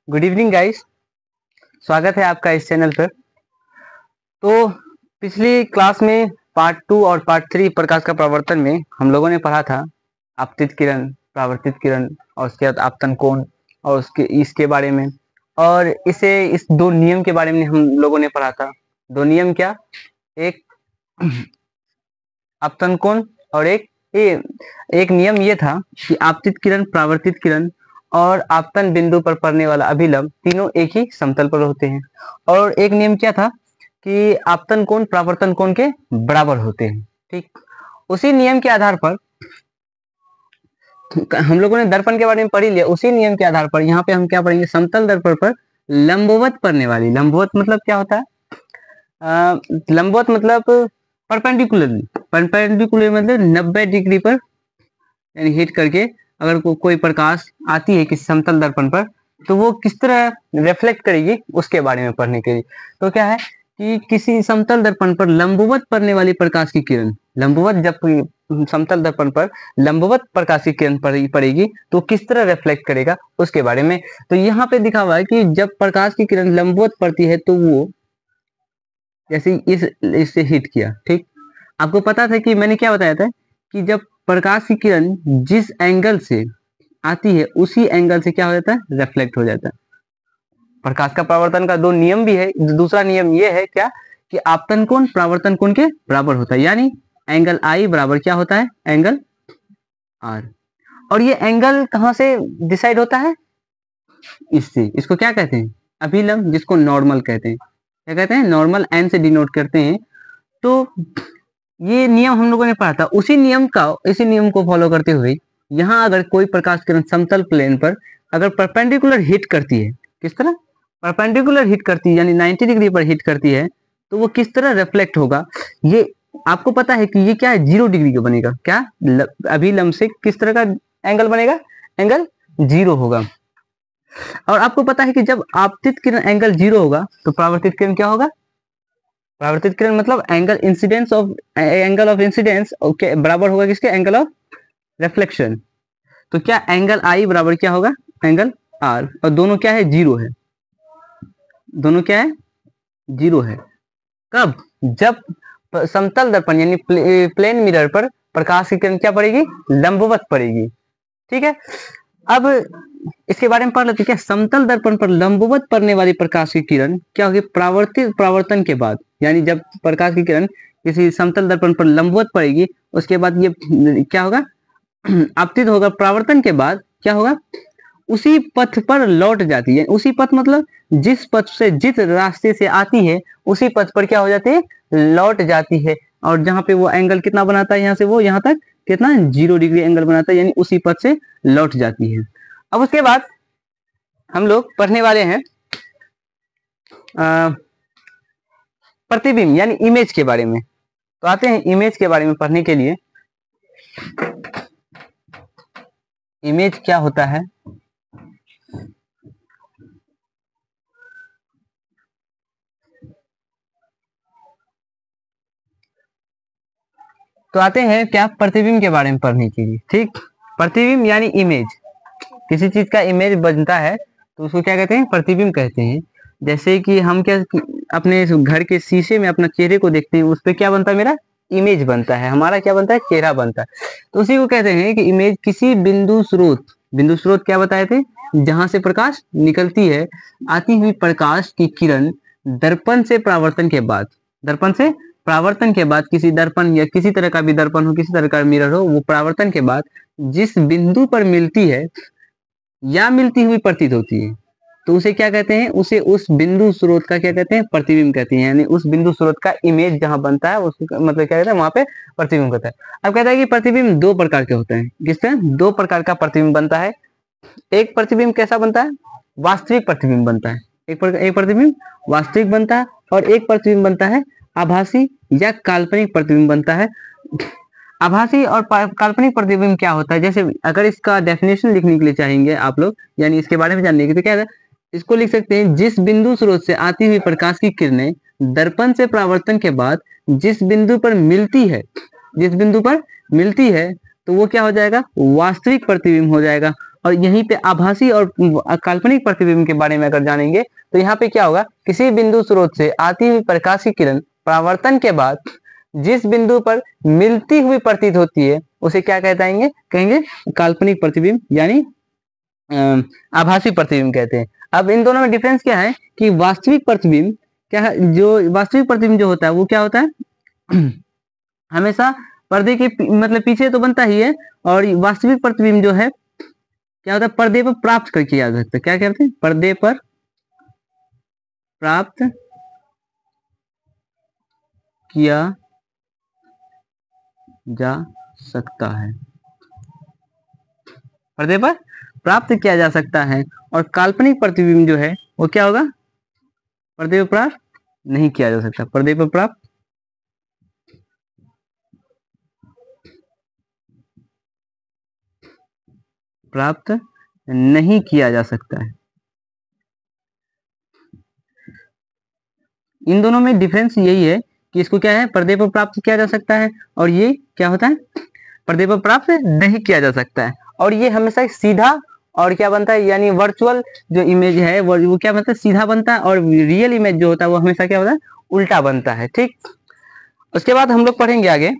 Good evening guys. स्वागत है आपका इस चैनल पर। तो पिछली क्लास में पार्ट 2 और पार्ट 3 प्रकाश का प्रवर्तन में हम लोगों ने पढ़ा था आपतित किरण, परावर्तित किरण और उसके बाद आपतन कोण और उसके इसके बारे में, और इस दो नियम के बारे में हम लोगों ने पढ़ा था। दो नियम क्या? एक आपतन कोण और एक नियम ये था कि आपतित किरण, परावर्तित किरण और आपतन बिंदु पर पड़ने वाला अभिलंब तीनों एक ही समतल पर होते हैं। और एक नियम क्या था कि आपतन कोण परावर्तन कोण के बराबर होते हैं। ठीक, उसी नियम के आधार पर हम लोगों ने दर्पण के बारे में पढ़ ही लिया। उसी नियम के आधार पर यहाँ पे हम क्या पढ़ेंगे? समतल दर्पण पर लंबवत पड़ने वाली, लंबवत मतलब क्या होता है? लंबवत मतलब परपेंडिकुलरली, परपेंडिकुलर मतलब 90 डिग्री पर यानी हिट करके अगर कोई प्रकाश आती है किसी समतल दर्पण पर तो वो किस तरह रिफ्लेक्ट करेगी उसके बारे में पढ़ने के लिए। तो क्या है कि किसी समतल दर्पण पर लंबवत पड़ने वाली प्रकाश की किरण, लंबवत जब समतल दर्पण पर लंबवत प्रकाश की किरण पड़ेगी तो किस तरह रिफ्लेक्ट करेगा उसके बारे में। तो यहाँ पे दिखा हुआ है कि जब प्रकाश की किरण लंबवत पड़ती है तो वो जैसे इससे हिट किया। ठीक, आपको पता था कि मैंने क्या बताया था कि जब प्रकाश की किरण जिस एंगल से आती है उसी एंगल से क्या हो जाता है? रिफ्लेक्ट हो जाता है। प्रकाश का परावर्तन का दो नियम भी है। दूसरा नियम ये है क्या कि आपतन कोण परावर्तन कोण के बराबर होता है, यानी एंगल आई बराबर क्या होता है? Angle R. और ये एंगल कहां से डिसाइड होता है? इससे। इसको क्या कहते हैं? अभिलंब, जिसको नॉर्मल कहते हैं। क्या कहते हैं? नॉर्मल एन से डिनोट करते हैं। तो ये नियम हम लोगों ने पढ़ा था। इसी नियम को फॉलो करते हुए यहाँ अगर कोई प्रकाश किरण समतल प्लेन पर अगर परपेंडिकुलर हिट करती है, किस तरह? परपेंडिकुलर हिट करती है यानी 90 डिग्री पर हिट करती है तो वो किस तरह रिफ्लेक्ट होगा ये आपको पता है कि ये क्या है? 0 डिग्री का बनेगा। क्या? अभिलंब से किस तरह का एंगल बनेगा? एंगल 0 होगा। और आपको पता है कि जब आपतित किरण एंगल 0 होगा तो परावर्तित किरण क्या होगा? परावर्तित किरण मतलब एंगल ऑफ इंसिडेंस बराबर होगा किसके? Angle of reflection. तो क्या एंगल आई बराबर क्या होगा? Angle R. और दोनों क्या है? 0 है। दोनों क्या है? 0 है। कब? जब समतल दर्पण यानी प्लेन मिरर पर प्रकाश की किरण क्या पड़ेगी? लंबवत पड़ेगी। ठीक है, अब इसके बारे में पढ़ लेते क्या। समतल दर्पण पर लंबवत पड़ने वाली प्रकाश की किरण क्या होगी? परावर्तन के बाद, यानी जब प्रकाश की किरण किसी समतल दर्पण पर लंबवत पड़ेगी उसके बाद ये क्या होगा? आपतित होगा। परावर्तन के बाद क्या होगा? उसी पथ पर लौट जाती है। उसी पथ मतलब जिस पथ से, जिस रास्ते से आती है उसी पथ पर क्या हो जाती है? लौट जाती है। और जहां पे वो एंगल कितना बनाता है यहाँ से वो यहाँ तक कितना? 0 डिग्री एंगल बनाता है, यानी उसी पथ से लौट जाती है। अब उसके बाद हम लोग पढ़ने वाले हैं प्रतिबिंब यानी इमेज के बारे में। तो आते हैं इमेज के बारे में पढ़ने के लिए। इमेज क्या होता है? तो आते हैं क्या? प्रतिबिंब के बारे में पढ़ने के लिए। ठीक, प्रतिबिंब यानी इमेज। किसी चीज का इमेज बनता है तो उसको क्या कहते हैं? प्रतिबिंब कहते हैं। जैसे कि हम क्या अपने घर के शीशे में अपना चेहरे को देखते हैं, उस पर क्या बनता है? मेरा इमेज बनता है। हमारा क्या बनता है? चेहरा बनता है। तो उसी को कहते हैं कि इमेज किसी बिंदु स्रोत, बिंदु स्रोत क्या बताए थे? जहां से प्रकाश निकलती है, आती हुई प्रकाश की किरण दर्पण से परावर्तन के बाद, दर्पण से परावर्तन के बाद किसी दर्पण या किसी तरह का भी दर्पण हो, किसी तरह का मिरर हो, वो परावर्तन के बाद जिस बिंदु पर मिलती है या मिलती हुई प्रतीत होती है तो उसे क्या कहते हैं? उसे उस बिंदु स्रोत का क्या कहते हैं? प्रतिबिंब कहते हैं। यानी उस बिंदु स्रोत का इमेज जहां बनता है उसको मतलब क्या कहते हैं? वहां पे प्रतिबिंब होता है। अब कहता है कि प्रतिबिंब दो प्रकार के होते हैं। किस तरह? दो प्रकार का प्रतिबिंब बनता है। एक प्रतिबिंब कैसा बनता है? वास्तविक प्रतिबिंब बनता है। एक प्रतिबिंब वास्तविक बनता है और एक प्रतिबिंब बनता है आभासी या काल्पनिक प्रतिबिंब बनता है। आभासी और काल्पनिक प्रतिबिंब क्या होता है? जैसे अगर इसका डेफिनेशन लिखने के लिए चाहेंगे आप लोग, यानी इसके बारे में जानने के लिए, तो क्या है? इसको लिख सकते हैं, जिस बिंदु स्रोत से आती हुई प्रकाश की किरणें दर्पण से परावर्तन के बाद जिस बिंदु पर मिलती है, जिस बिंदु पर मिलती है तो वो क्या हो जाएगा? वास्तविक प्रतिबिंब हो जाएगा। और यहीं पे आभासी और काल्पनिक प्रतिबिंब के बारे में अगर जानेंगे तो यहाँ पे क्या होगा, किसी बिंदु स्रोत से आती हुई प्रकाश की किरण परावर्तन के बाद जिस बिंदु पर मिलती हुई प्रतीत होती है उसे क्या कहते कहेंगे काल्पनिक प्रतिबिंब यानी आभासी प्रतिबिंब कहते हैं। अब इन दोनों में डिफरेंस क्या है कि वास्तविक प्रतिबिंब क्या है, जो वास्तविक प्रतिबिंब जो होता है वो क्या होता है हमेशा पर्दे के मतलब पीछे तो बनता ही है, और वास्तविक प्रतिबिंब जो है क्या होता है पर्दे पर प्राप्त करके जा सकता है। क्या कहते हैं, पर्दे पर प्राप्त किया जा सकता है, पर्दे पर प्राप्त किया जा सकता है। और काल्पनिक प्रतिबिंब जो है वो क्या होगा, पर्दे पर प्राप्त नहीं किया जा सकता, पर्दे पर प्राप्त नहीं किया जा सकता है। इन दोनों में डिफरेंस यही है कि इसको क्या है पर्दे पर प्राप्त किया जा सकता है, और ये क्या होता है पर्दे पर प्राप्त नहीं किया जा सकता है। और ये हमेशा सीधा और क्या बनता है यानी वर्चुअल जो इमेज है वो क्या बनता है सीधा बनता है, और रियल इमेज जो होता है वो हमेशा क्या होता है उल्टा बनता है। ठीक, उसके बाद हम लोग पढ़ेंगे आगे।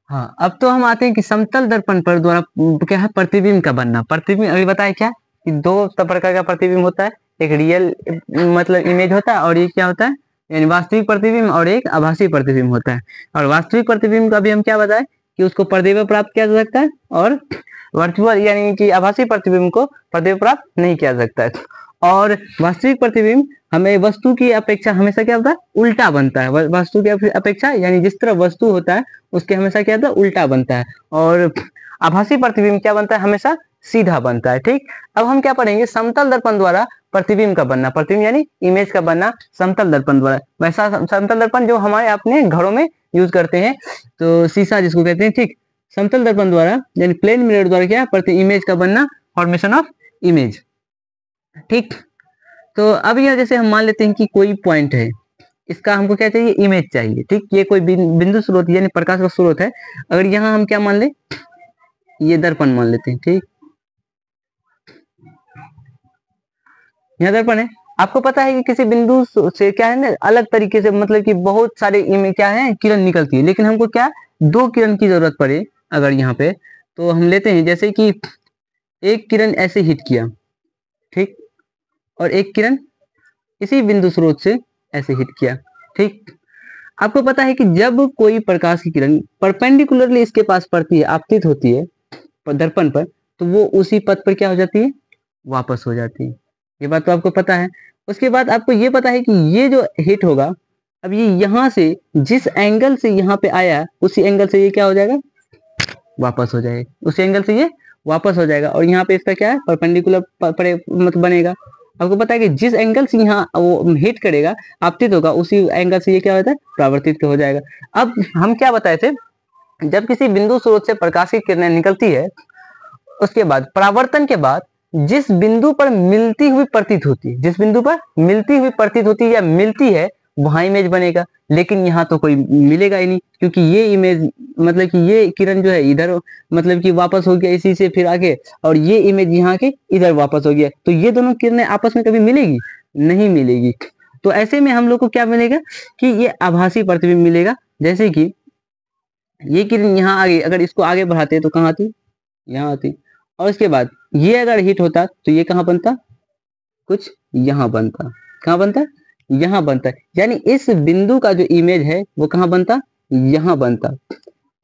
हाँ, अब तो हम आते हैं कि समतल दर्पण पर द्वारा क्या है प्रतिबिंब का बनना। प्रतिबिंब अभी बताया क्या कि दो प्रकार का प्रतिबिंब होता है, एक रियल मतलब इमेज होता है और ये क्या होता है यानी वास्तविक प्रतिबिंब, और एक आभासी प्रतिबिंब होता है। और वास्तविक प्रतिबिंब का भी हम क्या बताएं कि उसको पर्दे पर प्राप्त किया जा सकता है, और वर्चुअल यानी कि आभासी प्रतिबिंब को पर्दे पर प्राप्त नहीं किया जा सकता है। और वास्तविक प्रतिबिंब हमें वस्तु की अपेक्षा हमेशा क्या होता है उल्टा बनता है, वस्तु की अपेक्षा यानी जिस तरह वस्तु होता है उसके हमेशा क्या होता है उल्टा बनता है। और आभासी प्रतिबिंब क्या बनता है हमेशा सीधा बनता है। ठीक, अब हम क्या पढ़ेंगे समतल दर्पण द्वारा प्रतिबिंब का बनना। प्रतिबिंब यानी इमेज का बनना समतल दर्पण द्वारा। वैसा समतल दर्पण जो हमारे अपने घरों में यूज करते हैं, तो शीशा जिसको कहते हैं। ठीक, समतल दर्पण द्वारा यानी प्लेन मिरर द्वारा क्या प्रति इमेज का बनना, फॉर्मेशन ऑफ इमेज। ठीक, तो अब यह जैसे हम मान लेते हैं कि कोई पॉइंट है, इसका हमको क्या चाहिए इमेज चाहिए। ठीक, ये कोई बिंदु स्रोत यानी प्रकाश का स्रोत है। अगर यहाँ हम क्या मान ले ये दर्पण मान लेते हैं। ठीक, यहाँ दर्पण है, आपको पता है कि किसी बिंदु से क्या है ना अलग तरीके से मतलब कि बहुत सारे इमेज क्या है किरण निकलती है, लेकिन हमको क्या दो किरण की जरूरत पड़े अगर यहाँ पे, तो हम लेते हैं जैसे कि एक किरण ऐसे हिट किया, ठीक, और एक किरण इसी बिंदु स्रोत से ऐसे हिट किया। ठीक, आपको पता है कि जब कोई प्रकाश की किरण परपेंडिकुलरली इसके पास पड़ती है, आपतित होती है दर्पण पर, तो वो उसी पथ पर क्या हो जाती है वापस हो जाती है। ये बात तो आपको पता है। उसके बाद आपको ये पता है कि ये जो हिट होगा, अब ये यहाँ से जिस एंगल से यहाँ पे आया उसी एंगल से ये क्या हो जाएगा वापस हो जाएगा, उसी एंगल से ये वापस हो जाएगा। और यहाँ पे इसका क्या है परपेंडिकुलर मतलब बनेगा। आपको पता है कि जिस एंगल से यहाँ वो हिट करेगा आपतित होगा उसी एंगल से ये क्या होता है परावर्तित हो जाएगा। अब हम क्या बताए थे, जब किसी बिंदु स्रोत से प्रकाश की किरणें निकलती है उसके बाद परावर्तन के बाद जिस बिंदु पर मिलती हुई प्रतीत होती है, जिस बिंदु पर मिलती हुई प्रतीत होती है या मिलती है वहां इमेज बनेगा। लेकिन यहाँ तो कोई मिलेगा ही नहीं, क्योंकि ये इमेज मतलब कि ये किरण जो है इधर मतलब कि वापस हो गया इसी से फिर आगे, और ये इमेज यहाँ के इधर वापस हो गया, तो ये दोनों किरणें आपस में कभी मिलेगी नहीं मिलेगी। तो ऐसे में हम लोग को क्या मिलेगा कि ये आभासी प्रतिबिंब मिलेगा। जैसे कि ये किरण यहाँ आगे अगर इसको आगे बढ़ाते तो कहाँ आती यहाँ आती, और उसके बाद ये अगर हिट होता तो ये कहाँ बनता कुछ यहाँ बनता, कहाँ बनता यहाँ बनता है, यानी इस बिंदु का जो इमेज है वो कहाँ बनता यहाँ बनता।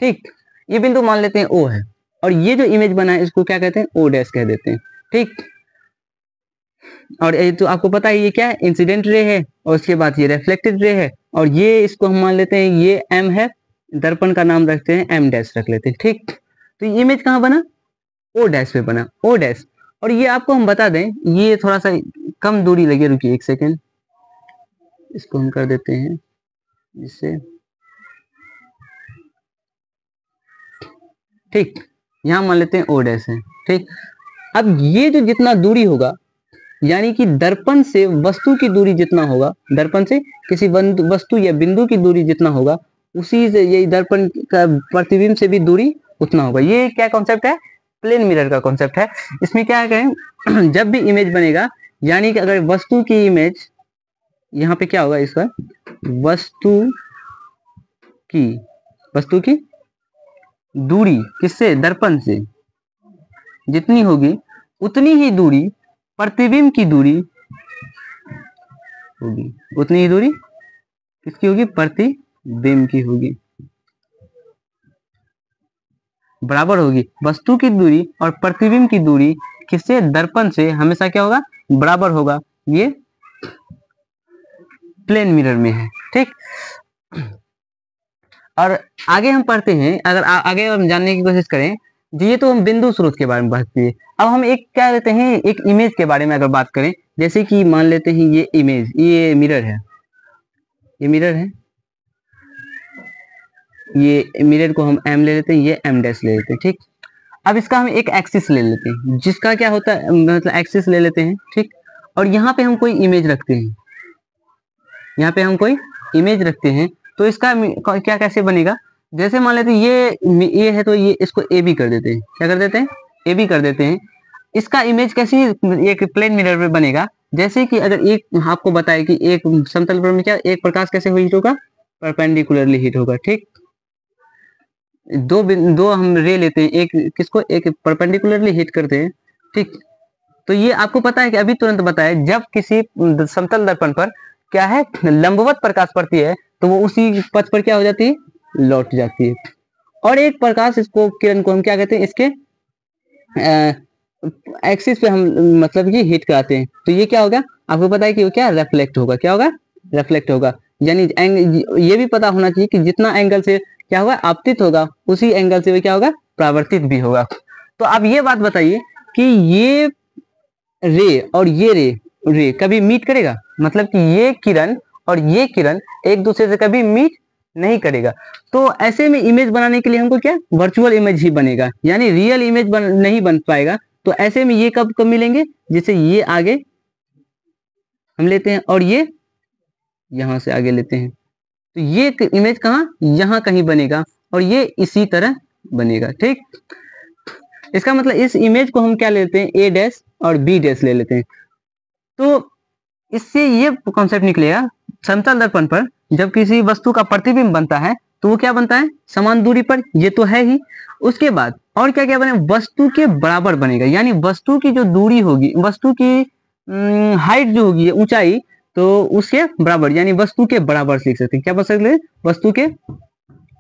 ठीक, ये बिंदु मान लेते हैं ओ है, और ये जो इमेज बना है इसको क्या कहते हैं ओ डैश कह देते हैं। ठीक, और ये तो आपको पता है ये क्या है इंसिडेंट रे है, और उसके बाद ये रिफ्लेक्टेड रे है, और ये इसको हम मान लेते हैं ये एम है, दर्पण का नाम रखते हैं एम डैश रख लेते हैं। ठीक, तो ये इमेज कहाँ बना ओ डैश पे बना, ओ डैश। और ये आपको हम बता दें ये थोड़ा सा कम दूरी लगे, रुकिए एक सेकेंड, इसको हम कर देते हैं जिससे ठीक यहाँ मान लेते हैं ओ डैश है। ठीक, अब ये जो जितना दूरी होगा यानी कि दर्पण से वस्तु की दूरी जितना होगा, दर्पण से किसी वस्तु या बिंदु की दूरी जितना होगा उसी से ये दर्पण का प्रतिबिंब से भी दूरी उतना होगा। ये क्या कॉन्सेप्ट है? प्लेन मिरर का कॉन्सेप्ट है। इसमें क्या कहें, जब भी इमेज बनेगा, यानी कि अगर वस्तु की इमेज, यहाँ पे क्या होगा इसका, वस्तु की दूरी किससे, दर्पण से जितनी होगी उतनी ही दूरी प्रतिबिंब की दूरी होगी, उतनी ही दूरी किसकी होगी, प्रतिबिंब की होगी, बराबर होगी। वस्तु की दूरी और प्रतिबिंब की दूरी किससे, दर्पण से हमेशा क्या होगा, बराबर होगा। ये प्लेन मिरर में है, ठीक। और आगे हम पढ़ते हैं, अगर आगे हम जानने की कोशिश करें, ये तो हम बिंदु स्रोत के बारे में बात किए। अब हम एक क्या लेते हैं, एक इमेज के बारे में अगर बात करें, जैसे कि मान लेते हैं ये इमेज, ये मिरर है, ये मिरर है, ये मिरर को हम m ले लेते हैं, ये m डैश ले लेते हैं, ठीक। अब इसका हम एक एक्सिस ले लेते हैं, जिसका क्या होता है, मतलब एक्सिस ले लेते हैं, ठीक। और यहाँ पे हम कोई इमेज रखते हैं, यहाँ पे हम कोई इमेज रखते हैं, तो इसका क्या कैसे बनेगा, जैसे मान लेते हैं ये है, तो ये इसको ए बी कर देते हैं, क्या कर देते हैं, ए बी कर देते हैं। इसका इमेज कैसे एक प्लेन मिरर में बनेगा, जैसे कि अगर एक आपको बताए कि एक समतल पर में क्या एक प्रकाश कैसे हीट होगा, परपेंडिकुलरली हीट होगा, ठीक। दो हम रे लेते हैं, एक किसको, एक परपेंडिकुलरली हिट करते हैं, ठीक। तो ये आपको पता है कि अभी तुरंत बताया, जब किसी समतल दर्पण पर क्या है, लंबवत प्रकाश पड़ती है, तो वो उसी पथ पर क्या हो जाती है, लौट जाती है। और एक प्रकाश इसको किरण को हम क्या कहते हैं, इसके एक्सिस पे हम मतलब कि हिट कराते हैं, तो ये क्या होगा, आपको पता है कि वो क्या रिफ्लेक्ट होगा, क्या होगा, रिफ्लेक्ट होगा। यानी ये भी पता होना चाहिए कि जितना एंगल से क्या होगा, आपतित होगा, उसी एंगल से वो क्या होगा, परावर्तित भी होगा। तो आप ये बात बताइए कि ये रे और ये रे कभी मीट करेगा, मतलब कि ये किरण और ये किरण एक दूसरे से कभी मीट नहीं करेगा। तो ऐसे में इमेज बनाने के लिए हमको क्या, वर्चुअल इमेज ही बनेगा, यानी रियल इमेज नहीं बन पाएगा। तो ऐसे में ये कब मिलेंगे, जैसे ये आगे हम लेते हैं और ये यहां से आगे लेते हैं, तो ये इमेज कहाँ, यहां कहीं बनेगा, और ये इसी तरह बनेगा, ठीक। इसका मतलब इस इमेज को हम क्या लेते हैं, ए डैश और बी डैश ले लेते हैं। तो इससे ये कॉन्सेप्ट निकलेगा, समतल दर्पण पर जब किसी वस्तु का प्रतिबिंब बनता है, तो वो क्या बनता है, समान दूरी पर, ये तो है ही। उसके बाद और क्या क्या बने, वस्तु के बराबर बनेगा, यानी वस्तु की जो दूरी होगी, वस्तु की हाइट जो होगी, ऊंचाई, तो उसके बराबर, यानी वस्तु के बराबर लिख सकते हैं, क्या बन सकते हैं, वस्तु के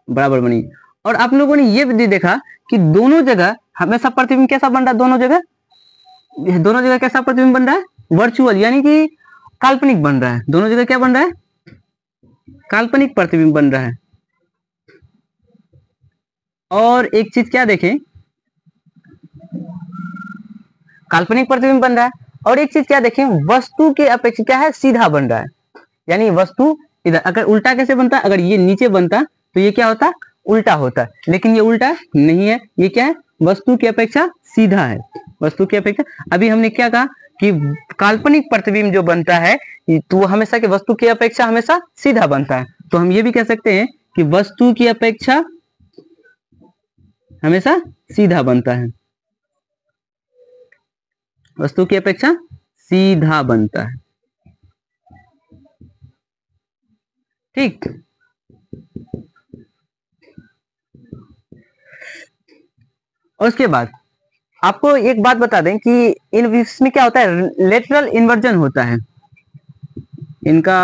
बराबर बनेगी। और आप लोगों ने ये भी देखा कि दोनों जगह हमेशा प्रतिबिंब कैसा बन रहा है, दोनों जगह कैसा प्रतिबिंब बन रहा है, वर्चुअल, यानी कि काल्पनिक बन रहा है। दोनों जगह क्या बन रहा है, काल्पनिक प्रतिबिंब बन रहा है। और एक चीज क्या देखें, काल्पनिक प्रतिबिंब बन रहा है, और एक चीज क्या देखें, वस्तु के अपेक्षा क्या है, सीधा बन रहा है, यानी वस्तु इधर। अगर उल्टा कैसे बनता, अगर ये नीचे बनता तो ये क्या होता, उल्टा होता, लेकिन ये उल्टा नहीं है, ये क्या है, वस्तु की अपेक्षा सीधा है, वस्तु की अपेक्षा। अभी हमने क्या कहा कि काल्पनिक प्रतिबिंब जो बनता है, तो वो हमेशा के वस्तु की अपेक्षा हमेशा सीधा बनता है। तो हम ये भी कह सकते हैं कि वस्तु की अपेक्षा हमेशा सीधा बनता है, वस्तु की अपेक्षा सीधा बनता है, ठीक। और उसके बाद आपको एक बात बता दें कि इसमें क्या होता है, लेटरल इन्वर्जन होता है। इनका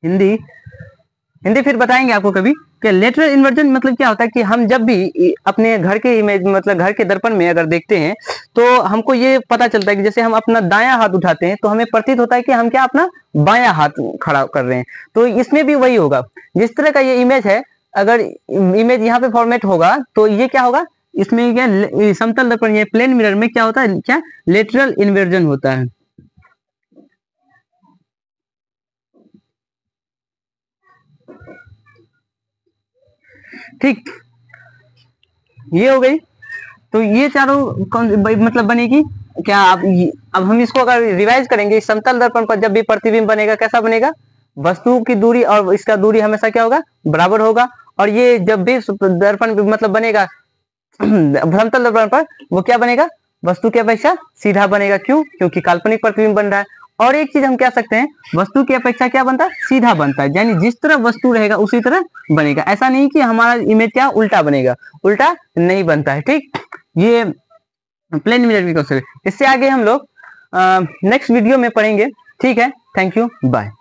हिंदी फिर बताएंगे आपको कभी कि लेटरल इन्वर्जन मतलब क्या होता है, कि हम जब भी अपने घर के इमेज, मतलब घर के दर्पण में अगर देखते हैं, तो हमको ये पता चलता है कि जैसे हम अपना दायां हाथ उठाते हैं, तो हमें प्रतीत होता है कि हम क्या अपना बायां हाथ खड़ा कर रहे हैं। तो इसमें भी वही होगा, जिस तरह का ये इमेज है, अगर इमेज यहाँ पे फॉर्मेट होगा, तो ये क्या होगा, इसमें क्या समतल दर्पण, ये प्लेन मिरर में क्या होता है, क्या लेटरल इन्वर्जन होता है, ठीक। ये हो गई। तो ये चारों मतलब बनेगी क्या, अब हम इसको अगर रिवाइज करेंगे, समतल दर्पण पर जब भी प्रतिबिंब बनेगा कैसा बनेगा, वस्तु की दूरी और इसका दूरी हमेशा क्या होगा, बराबर होगा। और ये जब भी दर्पण मतलब बनेगा समतल दर्पण पर, वो क्या बनेगा, वस्तु की अपेक्षा सीधा बनेगा। क्यों? क्योंकि काल्पनिक प्रतिबिंब बन रहा है। और एक चीज हम कह सकते हैं, वस्तु की अपेक्षा क्या बनता है, सीधा बनता है, यानी जिस तरह वस्तु रहेगा उसी तरह बनेगा। ऐसा नहीं कि हमारा इमेज क्या उल्टा बनेगा, उल्टा नहीं बनता है। ठीक, ये प्लेन मिरर की क्वेश्चन। इससे आगे हम लोग नेक्स्ट वीडियो में पढ़ेंगे। ठीक है, थैंक यू, बाय।